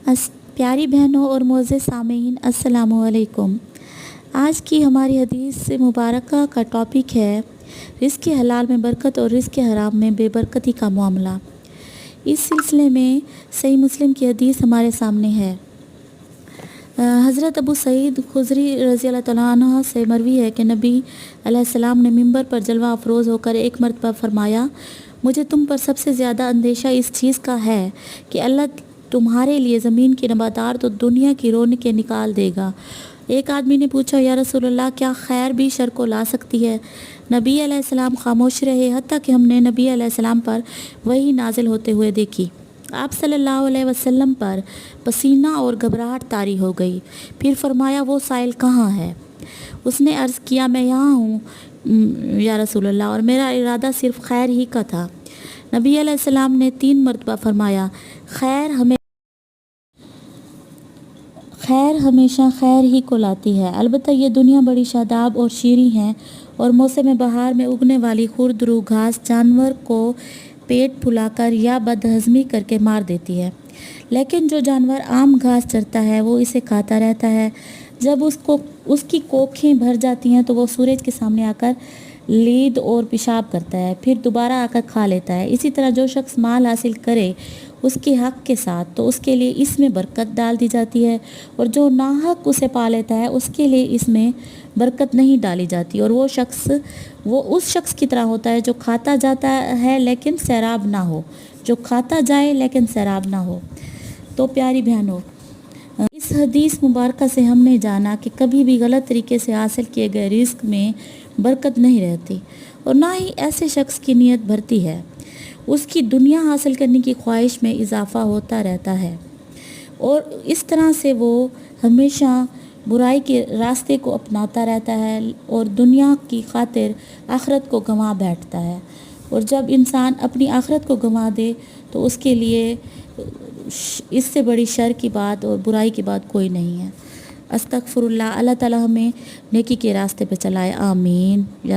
پیاری بہنوں اور معزز سامعین، السلام علیکم۔ آج کی ہماری حدیث سے مبارکہ کا ٹاپک ہے رزق حلال میں برکت اور رزق حرام میں بے برکتی کا معاملہ۔ اس سلسلے میں صحیح مسلم کی حدیث ہمارے سامنے ہے۔ حضرت ابو سعید خدری رضی اللہ تعالیٰ عنہ سے مروی ہے کہ نبی علیہ السلام نے منبر پر جلوہ افروز ہو کر ایک مرتبہ فرمایا، مجھے تم پر سب سے زیادہ اندیشہ اس چیز کا ہے کہ اللہ تمہارے لیے زمین کی نباتات اور دنیا کی رونقیں نکال دے گا۔ ایک آدمی نے پوچھا، یا رسول اللہ، کیا خیر بھی شر کو لا سکتی ہے؟ نبی علیہ السلام خاموش رہے حتیٰ کہ ہم نے نبی علیہ السلام پر وحی نازل ہوتے ہوئے دیکھی۔ آپ صلی اللہ علیہ وسلم پر پسینہ اور گھبراہٹ طاری ہو گئی۔ پھر فرمایا، وہ سائل کہاں ہے؟ اس نے عرض کیا، میں یہاں ہوں یا رسول اللہ، اور میرا ارادہ صرف خیر ہی کا تھا۔ نبی علیہ السلام نے 3 مرتبہ فرمایا، خیر ہمیشہ خیر ہی کو لاتی ہے، البتہ یہ دنیا بڑی شاداب اور شیریں ہے اور موسم بہار میں اگنے والی خردرو گھاس جانور کو پیٹ پھلا کر یا بدہضمی کر کے مار دیتی ہے، لیکن جو جانور عام گھاس چرتا ہے وہ اسے کھاتا رہتا ہے۔ جب اس کی کوکھیں بھر جاتی ہیں تو وہ سورج کے سامنے آ کر لید اور پیشاب کرتا ہے، پھر دوبارہ آ کر کھا لیتا ہے۔ اسی طرح جو شخص مال حاصل کرے اس کے حق کے ساتھ تو اس کے لیے اس میں برکت ڈال دی جاتی ہے، اور جو ناحق اسے پا لیتا ہے اس کے لیے اس میں برکت نہیں ڈالی جاتی، اور وہ اس شخص کی طرح ہوتا ہے جو کھاتا جاتا ہے لیکن سیراب نہ ہو، جو کھاتا جائے لیکن سیراب نہ ہو۔ تو پیاری بہنوں، اس حدیث مبارکہ سے ہم نے جانا کہ کبھی بھی غلط طریقے سے حاصل کیے گئے رزق میں برکت نہیں رہتی، اور نہ ہی ایسے شخص کی نیت بھرتی ہے، اس کی دنیا حاصل کرنے کی خواہش میں اضافہ ہوتا رہتا ہے، اور اس طرح سے وہ ہمیشہ برائی کے راستے کو اپناتا رہتا ہے اور دنیا کی خاطر آخرت کو گنوا بیٹھتا ہے، اور جب انسان اپنی آخرت کو گنوا دے تو اس کے لیے اس سے بڑی شر کی بات اور برائی کی بات کوئی نہیں ہے۔ استغفر اللہ، اللہ تعالی ہمیں نیکی کے راستے پہ چلائے، آمین۔